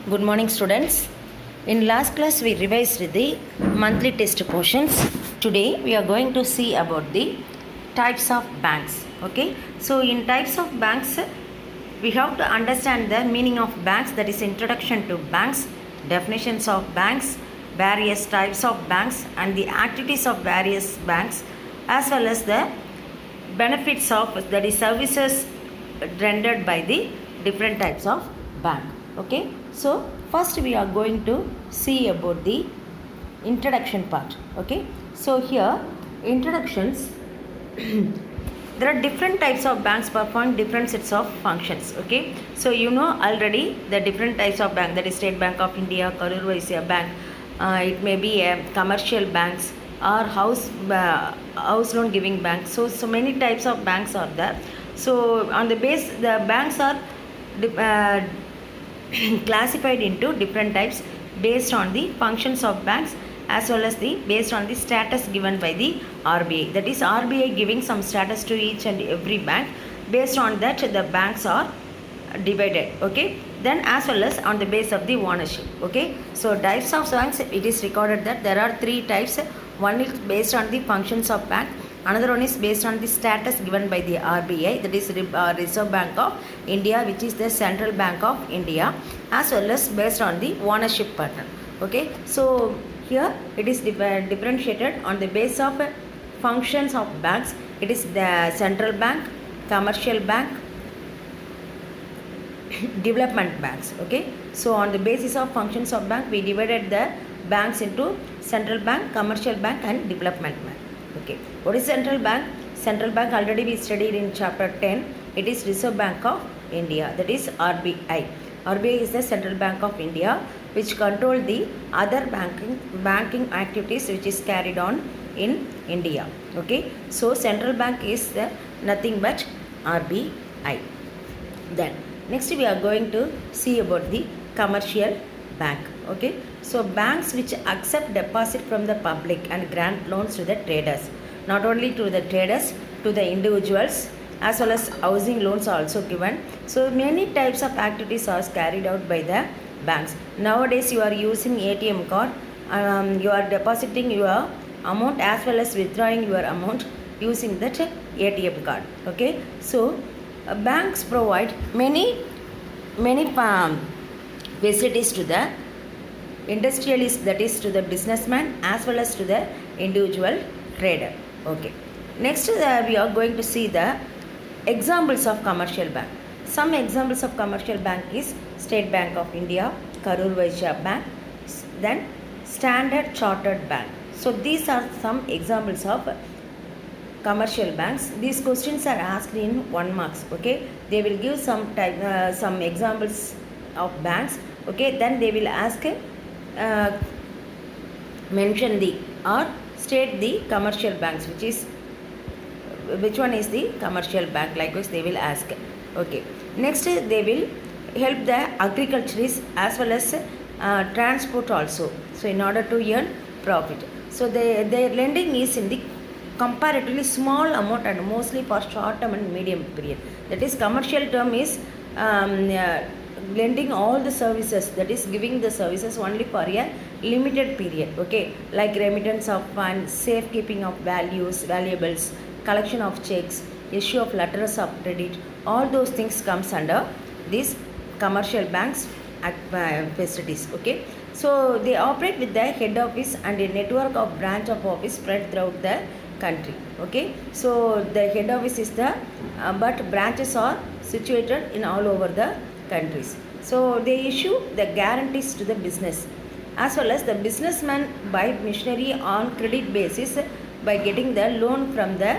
Good morning, students. In last class we revised the monthly test questions. Today we are going to see about the types of banks. Okay, so in types of banks we have to understand the meaning of banks, that is introduction to banks, definitions of banks, various types of banks and the activities of various banks, as well as the benefits of, that is services rendered by the different types of bank. Okay, so first we are going to see about the introduction part. Okay, so here introductions there are different types of banks perform different sets of functions. Okay, so you know already the different types of bank, that is State Bank of India, Karur Vysya Bank, it may be a commercial banks or house loan giving banks. So many types of banks are there. So on the base, the banks are classified into different types based on the functions of banks, as well as the based on the status given by the RBI. That is RBI giving some status to each and every bank. Based on that the banks are divided. Okay, then as well as on the base of the ownership. Okay, so types of banks, it is recorded that there are three types. One is based on the functions of bank, another one is based on the status given by the RBI, that is Reserve Bank of India, which is the Central Bank of India, as well as based on the ownership pattern. Okay, so here it is differentiated on the base of functions of banks. It is the central bank, commercial bank, development banks. Okay, so on the basis of functions of bank we divided the banks into central bank, commercial bank and development bank. Okay, what is central bank? Central bank already we studied in chapter 10. It is Reserve Bank of India, that is RBI. RBI is the Central Bank of India, which control the other banking activities which is carried on in India. Okay, so central bank is the nothing but RBI. Then next we are going to see about the commercial bank. Okay, so banks which accept deposit from the public and grant loans to the traders, not only to the traders, to the individuals, as well as housing loans are also given. So many types of activities are carried out by the banks. Nowadays you are using ATM card, you are depositing your amount as well as withdrawing your amount using that ATM card. Okay, so banks provide many facilities to the industrialists, that is to the businessman as well as to the individual trader. Okay, next we are going to see the examples of commercial bank. Some examples of commercial bank is State Bank of India, Karur Vysya Bank, then Standard Chartered Bank. So these are some examples of commercial banks. These questions are asked in 1 marks. Okay, they will give some examples of banks. Okay, then they will ask mention the or state the commercial banks, which one is the commercial bank, likewise they will ask. Okay, next they will help the agriculturists as well as transport also, so in order to earn profit. So their lending is in the comparatively small amount and mostly for short term and medium period. That is commercial term is lending all the services, that is giving the services only for a limited period. Okay, like remittance of funds, safekeeping of valuables, collection of checks, issue of letters of credit, all those things comes under these commercial banks facilities. Okay, so they operate with the head office and a network of branch of office spread throughout the country. Okay, so the head office is the but branches are situated in all over the countries. So they issue the guarantees to the business, as well as the businessman buy machinery on credit basis by getting the loan from the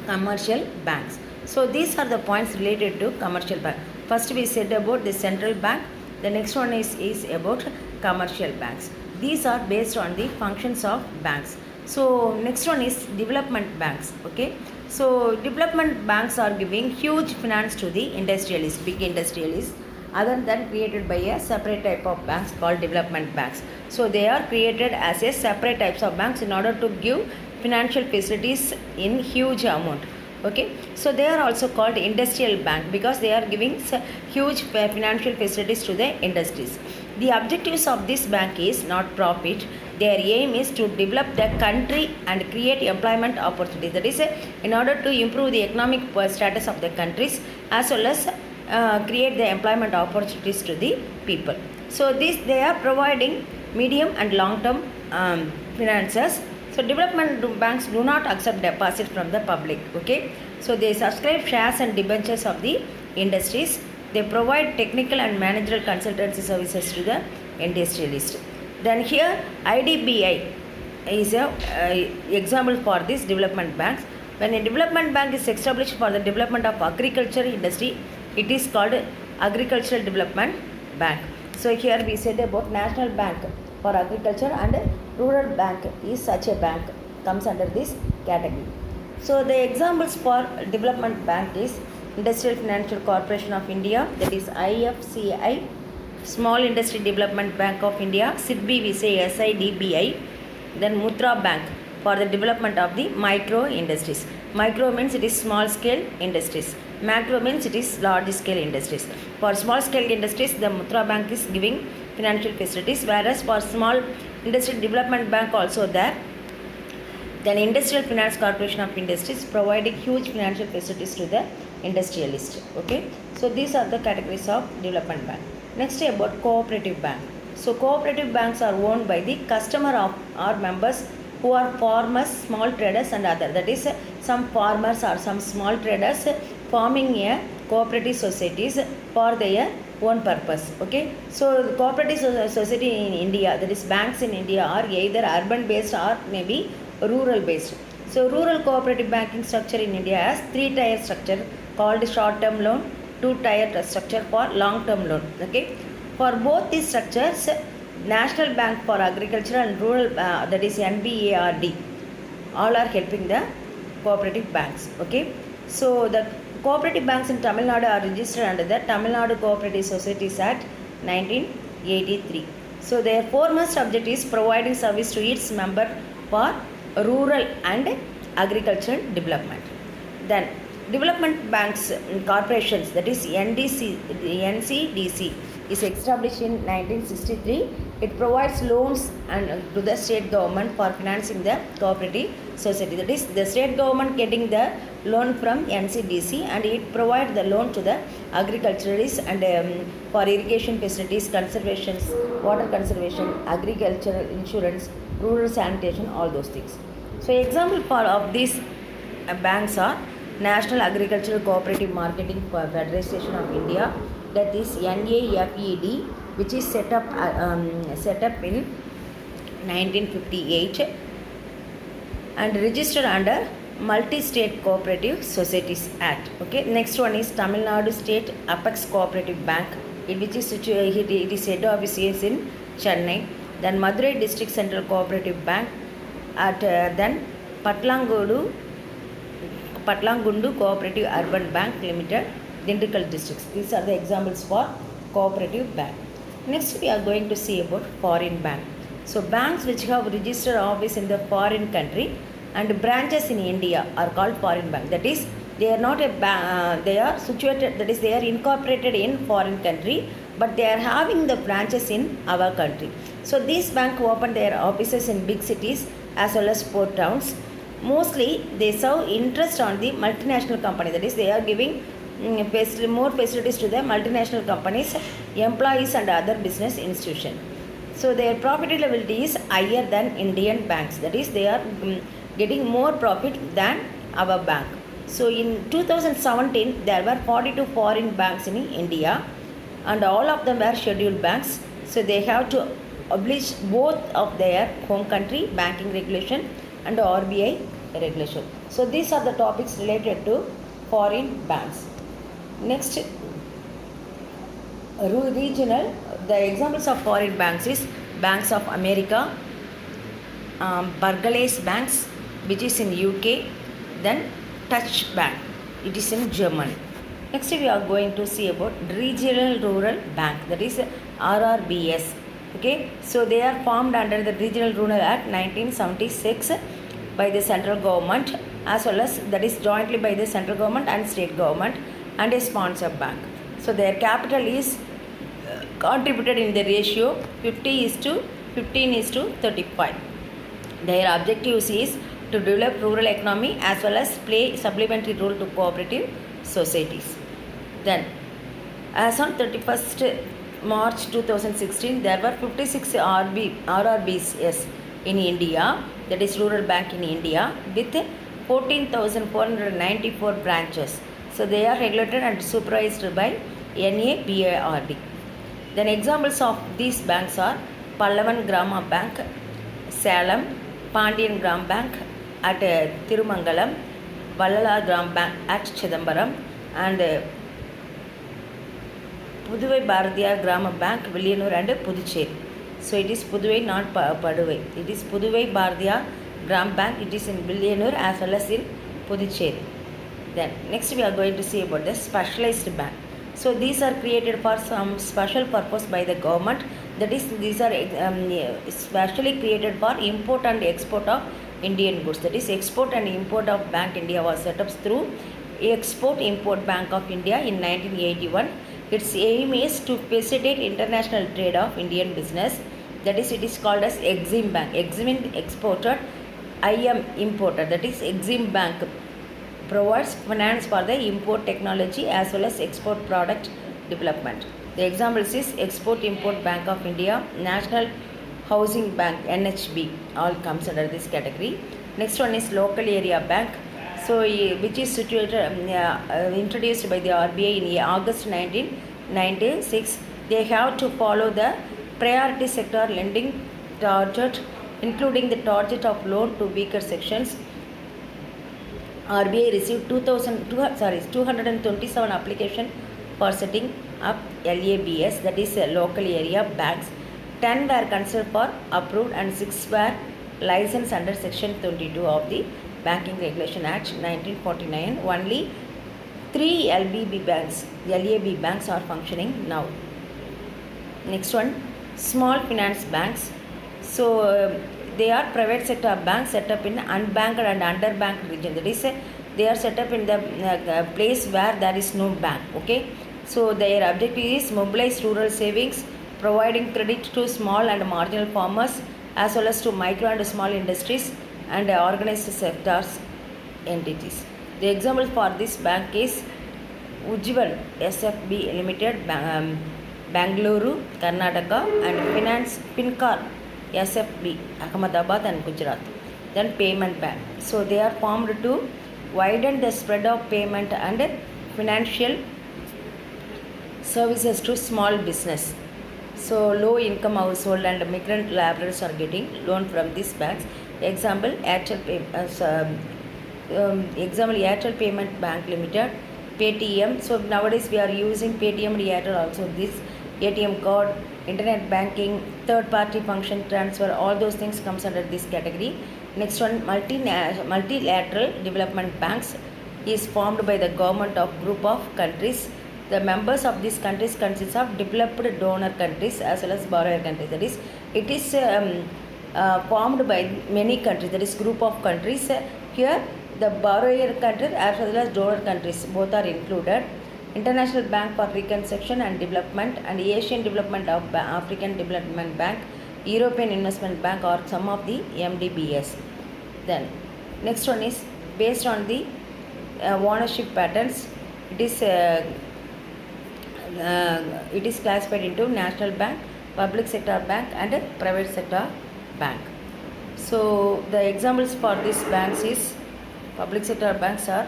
commercial banks. So these are the points related to commercial bank. First we said about the central bank, the next one is about commercial banks. These are based on the functions of banks. So next one is development banks. Okay, so development banks are giving huge finance to the industrialists, big industrialists, other than created by a separate type of banks called development banks. So they are created as a separate types of banks in order to give financial facilities in huge amount. Okay, so they are also called industrial bank because they are giving huge financial facilities to the industries. The objectives of this bank is not profit. Their aim is to develop the country and create employment opportunities. That is, in order to improve the economic status of the countries as well as create the employment opportunities to the people. So this they are providing medium and long term finances. So development banks do not accept deposit from the public. Okay, so they subscribe shares and debentures of the industries. They provide technical and managerial consultancy services to the industrialist. Then here IDBI is a example for this development banks. When a development bank is established for the development of agriculture industry, it is called Agricultural Development Bank. So here we said about National Bank for Agriculture and Rural Bank is such a bank, comes under this category. So the examples for development bank is Industrial Financial Corporation of India, that is IFCI, Small Industry Development Bank of India, SIDBI we say SIDBI, then Mudra Bank for the development of the micro industries. Micro means it is small scale industries. Macro means it is large scale industries. For small scale industries, the Mudra Bank is giving financial facilities, whereas for small industry development bank also there. Then Industrial Finance Corporation of Industries providing huge financial facilities to the industrialist. Okay, so these are the categories of development bank. Next about cooperative bank. So cooperative banks are owned by the customer of our members who are farmers, small traders and other. That is, some farmers or some small traders forming a cooperative societies for their own purpose. Okay, so the cooperative society in India, that is banks in India, are either urban based or maybe rural based. So rural cooperative banking structure in India has 3-tier structure called short term loan, 2-tier structure for long term loan. Okay, for both these structures, National Bank for Agriculture and Rural, that is NBARD, all are helping the cooperative banks. Okay, so the cooperative banks in Tamil Nadu are registered under the Tamil Nadu Cooperative Societies Act 1983. So their foremost object is providing service to its member for rural and agricultural development. Then development banks corporations, that is NCDC, is established in 1963. It provides loans and to the state government for financing the cooperative society. That is, the state government getting the loan from NCDC and it provides the loan to the agriculturalists and for irrigation facilities, conservation, water conservation, agricultural insurance, rural sanitation, all those things. So example of these banks are National Agricultural Cooperative Marketing Federation of India, that is NAFED, which is set up in 1958 and registered under Multi-State Cooperative Societies Act. Okay, next one is Tamil Nadu State Apex Cooperative Bank, which is situated, it is head office is in Chennai. Then Madurai District Central Cooperative Bank at then Patlangundu Cooperative Urban Bank Limited, Dindigul districts. These are the examples for cooperative bank. Next we are going to see about foreign bank. So banks which have registered office in the foreign country and branches in India are called foreign bank. That is, they are not a bank, they are situated, that is, they are incorporated in foreign country, but they are having the branches in our country. So these banks open their offices in big cities as well as port towns. Mostly they serve interest on the multinational company. That is, they are giving more facilities to the multinational companies, employees and other business institutions. So their profitability is higher than Indian banks. That is, they are getting more profit than our bank. So in 2017, there were 42 foreign banks in India and all of them were scheduled banks. So they have to oblige both of their home country banking regulation and RBI regulation. So these are the topics related to foreign banks. Next, regional, the examples of foreign banks is Banks of America, Barclays Banks, which is in UK, then Touch Bank, it is in Germany. Next we are going to see about Regional Rural Bank, that is RRBS. Okay, so they are formed under the Regional Rural Act 1976 by the central government as well as that is jointly by the central government and state government and a sponsor bank. So their capital is contributed in the ratio 50 is to 15 is to 35. Their objectives is to develop rural economy as well as play supplementary role to cooperative societies. Then, as on 31st March 2016, there were 56 RRBs in India, that is Rural Bank in India, with 14,494 branches. So they are regulated and supervised by NABARD. Then examples of these banks are Pallavan Grama Bank, Salem, Pandian Gram Bank at Tirumangalam, Vallala Gram Bank at Chidambaram, and Puduvai Bharatiya Grama Bank, Villiyanur and Puducherry. So it is Puduvai, not Paduvai. It is Puduvai Bharatiya Gram Bank. It is in Villiyanur as well as in Puducherry. Then next we are going to see about the specialized bank. So these are created for some special purpose by the government. That is, these are specially created for import and export of Indian goods. That is, export and import of Bank India was set up through Export Import Bank of India in 1981. Its aim is to facilitate international trade of Indian business. That is, it is called as Exim Bank. Exim exporter, IM importer. That is, Exim Bank provides finance for the import technology as well as export product development. The examples is Export Import Bank of India, National Housing Bank, NHB, all comes under this category. Next one is Local Area Bank. So which is situated, introduced by the RBI in August 1996. They have to follow the priority sector lending target, including the target of loan to weaker sections. RBI received 227 applications for setting up LABS, that is local area banks. 10 were considered for approved and 6 were licensed under Section 22 of the Banking Regulation Act 1949. Only 3 LAB banks are functioning now. Next one, small finance banks. So they are private sector banks set up in unbanked and underbanked region. That is, they are set up in the place where there is no bank. Okay. So their objective is mobilize rural savings, providing credit to small and marginal farmers as well as to micro and small industries and organized sectors entities. The example for this bank is Ujjivan SFB Limited, Bangalore, Karnataka, and Finance Fincar SFB, Ahmedabad and Gujarat. Then payment bank. So they are formed to widen the spread of payment and financial services to small business. So low income household and migrant laborers are getting loan from these banks. Example, Airtel Payment Bank Limited, Paytm. So nowadays we are using Paytm and Airtel also. This ATM card, internet banking, third party function transfer, all those things comes under this category. Next one, multilateral development banks is formed by the government of group of countries. The members of these countries consist of developed donor countries as well as borrower countries. That is, it is formed by many countries, that is group of countries. Here the borrower countries as well as donor countries both are included. International Bank for Reconstruction and Development and Asian Development of African Development Bank, European Investment Bank are some of the MDBs. Then next one is based on the ownership patterns. It is classified into National Bank, Public Sector Bank and Private Sector Bank. So the examples for these banks is public sector banks are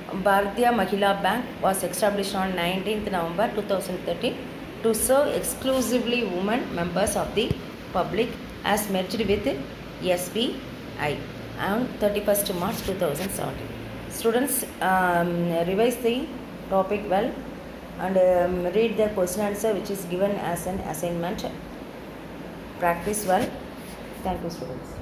Bharatiya Mahila Bank was established on 19th November 2013 to serve exclusively women members of the public as merged with SBI on 31st March 2017. Students, revise the topic well and read the question answer which is given as an assignment. Practice well. Thank you, students.